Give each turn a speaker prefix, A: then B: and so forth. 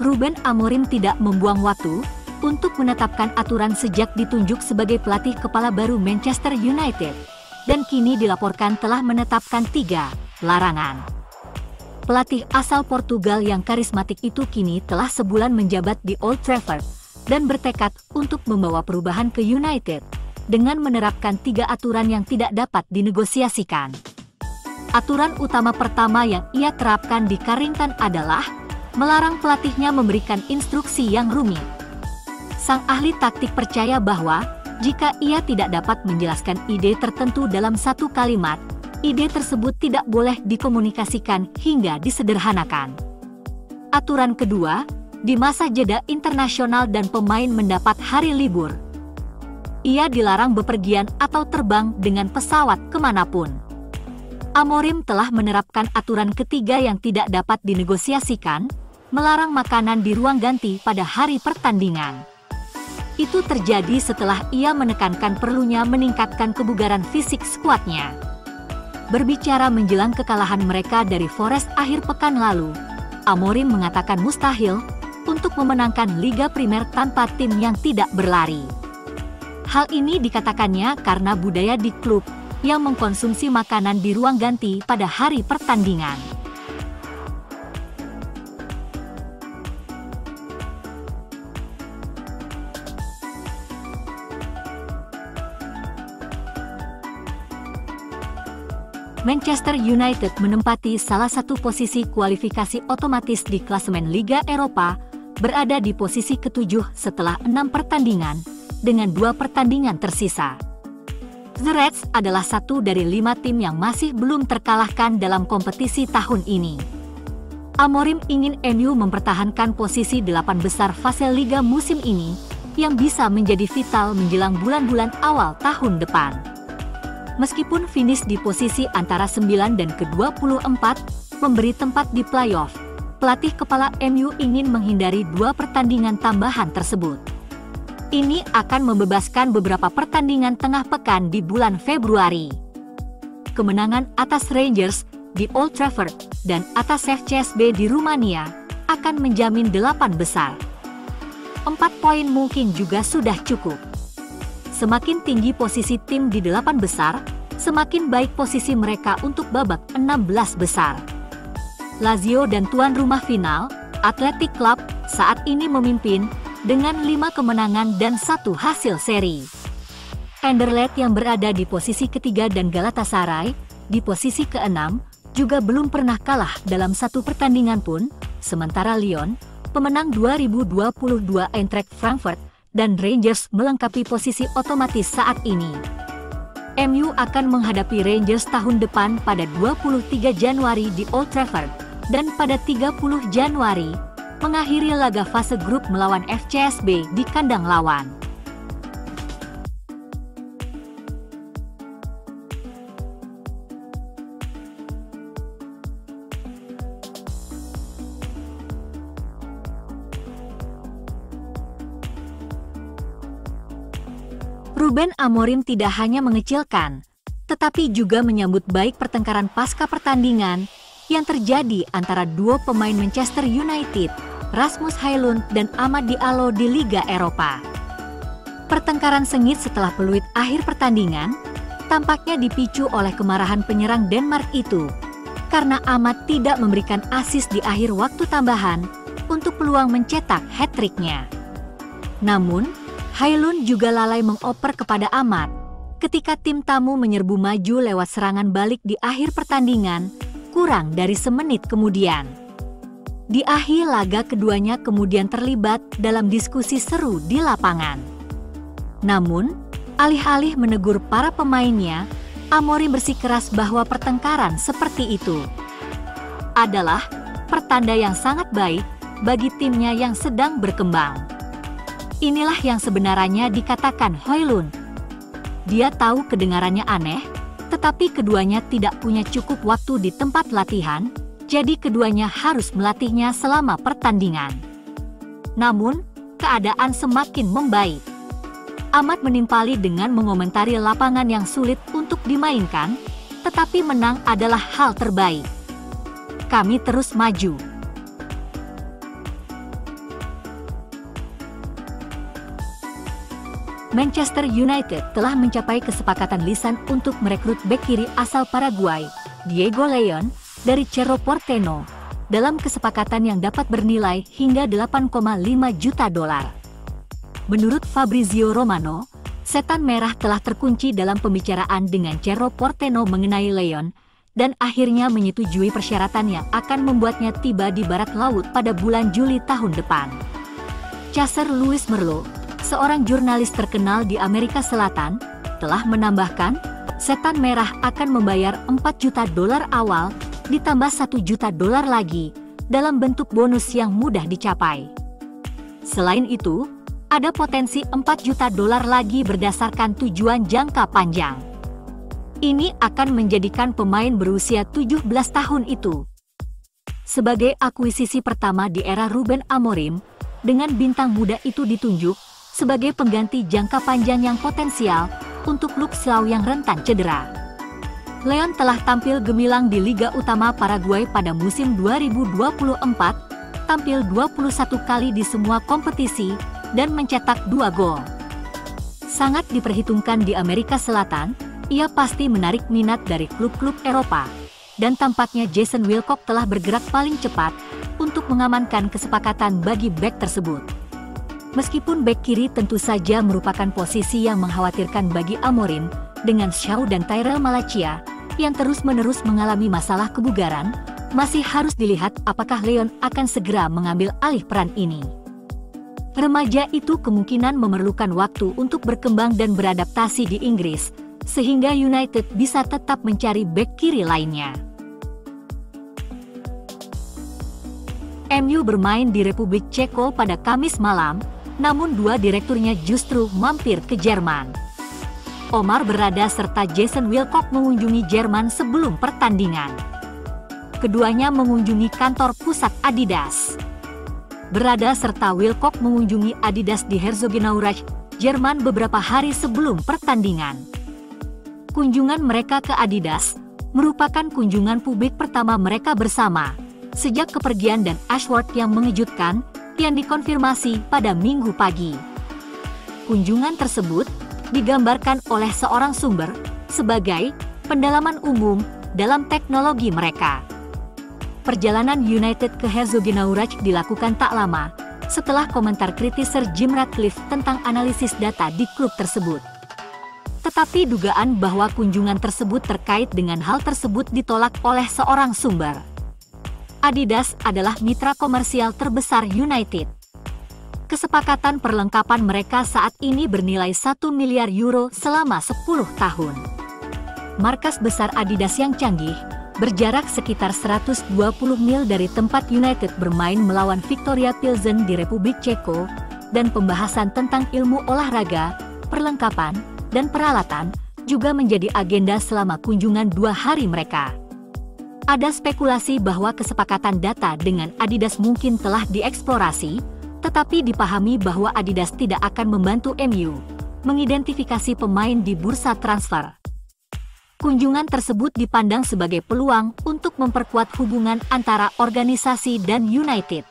A: Ruben Amorim tidak membuang waktu untuk menetapkan aturan sejak ditunjuk sebagai pelatih kepala baru Manchester United, dan kini dilaporkan telah menetapkan 3 larangan. Pelatih asal Portugal yang karismatik itu kini telah sebulan menjabat di Old Trafford dan bertekad untuk membawa perubahan ke United dengan menerapkan 3 aturan yang tidak dapat dinegosiasikan. Aturan utama pertama yang ia terapkan di Carrington adalah melarang pelatihnya memberikan instruksi yang rumit. Sang ahli taktik percaya bahwa jika ia tidak dapat menjelaskan ide tertentu dalam satu kalimat, ide tersebut tidak boleh dikomunikasikan hingga disederhanakan. Aturan kedua, di masa jeda internasional dan pemain mendapat hari libur, ia dilarang bepergian atau terbang dengan pesawat kemanapun. Amorim telah menerapkan aturan ketiga yang tidak dapat dinegosiasikan, melarang makanan di ruang ganti pada hari pertandingan. Itu terjadi setelah ia menekankan perlunya meningkatkan kebugaran fisik skuadnya. Berbicara menjelang kekalahan mereka dari Forest akhir pekan lalu, Amorim mengatakan mustahil untuk memenangkan Liga Primer tanpa tim yang tidak berlari. Hal ini dikatakannya karena budaya di klub yang mengkonsumsi makanan di ruang ganti pada hari pertandingan. Manchester United menempati salah satu posisi kualifikasi otomatis di klasemen Liga Eropa, berada di posisi ke-7 setelah 6 pertandingan, dengan 2 pertandingan tersisa. The Reds adalah satu dari 5 tim yang masih belum terkalahkan dalam kompetisi tahun ini. Amorim ingin MU mempertahankan posisi 8 besar fase Liga musim ini, yang bisa menjadi vital menjelang bulan-bulan awal tahun depan. Meskipun finish di posisi antara 9 dan ke-24 memberi tempat di playoff, pelatih kepala MU ingin menghindari 2 pertandingan tambahan tersebut. Ini akan membebaskan beberapa pertandingan tengah pekan di bulan Februari. Kemenangan atas Rangers di Old Trafford dan atas FCSB di Rumania akan menjamin 8 besar. 4 poin mungkin juga sudah cukup. Semakin tinggi posisi tim di 8 besar, semakin baik posisi mereka untuk babak 16 besar. Lazio dan tuan rumah final, Athletic Club, saat ini memimpin dengan 5 kemenangan dan 1 hasil seri. Anderlecht yang berada di posisi ketiga dan Galatasaray di posisi ke-6 juga belum pernah kalah dalam 1 pertandingan pun, sementara Lyon, pemenang 2022 Eintracht Frankfurt, dan Rangers melengkapi posisi otomatis saat ini. MU akan menghadapi Rangers tahun depan pada 23 Januari di Old Trafford, dan pada 30 Januari, mengakhiri laga fase grup melawan FCSB di kandang lawan. Ruben Amorim tidak hanya mengecilkan, tetapi juga menyambut baik pertengkaran pasca pertandingan yang terjadi antara 2 pemain Manchester United, Rasmus Højlund dan Amad Diallo di Liga Eropa. Pertengkaran sengit setelah peluit akhir pertandingan tampaknya dipicu oleh kemarahan penyerang Denmark itu, karena Amad tidak memberikan assist di akhir waktu tambahan untuk peluang mencetak hat-trick-nya. Namun, Højlund juga lalai mengoper kepada Amad ketika tim tamu menyerbu maju lewat serangan balik di akhir pertandingan kurang dari semenit kemudian. Di akhir laga keduanya kemudian terlibat dalam diskusi seru di lapangan. Namun, alih-alih menegur para pemainnya, Amorim bersikeras bahwa pertengkaran seperti itu adalah pertanda yang sangat baik bagi timnya yang sedang berkembang. Inilah yang sebenarnya dikatakan Højlund. Dia tahu kedengarannya aneh, tetapi keduanya tidak punya cukup waktu di tempat latihan, jadi keduanya harus melatihnya selama pertandingan. Namun, keadaan semakin membaik. Amad menimpali dengan mengomentari lapangan yang sulit untuk dimainkan, tetapi menang adalah hal terbaik. Kami terus maju. Manchester United telah mencapai kesepakatan lisan untuk merekrut bek kiri asal Paraguay, Diego Leon, dari Cerro Porteño, dalam kesepakatan yang dapat bernilai hingga 8,5 juta dolar. Menurut Fabrizio Romano, Setan Merah telah terkunci dalam pembicaraan dengan Cerro Porteño mengenai Leon, dan akhirnya menyetujui persyaratan yang akan membuatnya tiba di barat laut pada bulan Juli tahun depan. Caesar Luis Merlo, seorang jurnalis terkenal di Amerika Selatan, telah menambahkan, Setan Merah akan membayar 4 juta dolar awal, ditambah 1 juta dolar lagi, dalam bentuk bonus yang mudah dicapai. Selain itu, ada potensi 4 juta dolar lagi berdasarkan tujuan jangka panjang. Ini akan menjadikan pemain berusia 17 tahun itu sebagai akuisisi pertama di era Ruben Amorim, dengan bintang muda itu ditunjuk sebagai pengganti jangka panjang yang potensial untuk Luke Shaw yang rentan cedera. Leon telah tampil gemilang di Liga Utama Paraguay pada musim 2024, tampil 21 kali di semua kompetisi, dan mencetak 2 gol. Sangat diperhitungkan di Amerika Selatan, ia pasti menarik minat dari klub-klub Eropa, dan tampaknya Jason Wilcock telah bergerak paling cepat untuk mengamankan kesepakatan bagi bek tersebut. Meskipun bek kiri tentu saja merupakan posisi yang mengkhawatirkan bagi Amorim, dengan Shaw dan Tyrell Malacia, yang terus-menerus mengalami masalah kebugaran, masih harus dilihat apakah Leon akan segera mengambil alih peran ini. Remaja itu kemungkinan memerlukan waktu untuk berkembang dan beradaptasi di Inggris, sehingga United bisa tetap mencari bek kiri lainnya. MU bermain di Republik Ceko pada Kamis malam, namun dua direkturnya justru mampir ke Jerman. Omar Berrada serta Jason Wilcock mengunjungi Jerman sebelum pertandingan. Keduanya mengunjungi kantor pusat Adidas. Berrada serta Wilcock mengunjungi Adidas di Herzogenaurach, Jerman beberapa hari sebelum pertandingan. Kunjungan mereka ke Adidas merupakan kunjungan publik pertama mereka bersama sejak kepergian Dan Ashworth yang mengejutkan yang dikonfirmasi pada Minggu pagi. Kunjungan tersebut digambarkan oleh seorang sumber sebagai pendalaman umum dalam teknologi mereka. Perjalanan United ke Herzogenaurach dilakukan tak lama setelah komentar kritis Sir Jim Ratcliffe tentang analisis data di klub tersebut. Tetapi dugaan bahwa kunjungan tersebut terkait dengan hal tersebut ditolak oleh seorang sumber. Adidas adalah mitra komersial terbesar United. Kesepakatan perlengkapan mereka saat ini bernilai 1 miliar euro selama 10 tahun. Markas besar Adidas yang canggih, berjarak sekitar 120 mil dari tempat United bermain melawan Victoria Pilsen di Republik Ceko, dan pembahasan tentang ilmu olahraga, perlengkapan, dan peralatan juga menjadi agenda selama kunjungan 2 hari mereka. Ada spekulasi bahwa kesepakatan data dengan Adidas mungkin telah dieksplorasi, tetapi dipahami bahwa Adidas tidak akan membantu MU mengidentifikasi pemain di bursa transfer. Kunjungan tersebut dipandang sebagai peluang untuk memperkuat hubungan antara organisasi dan United.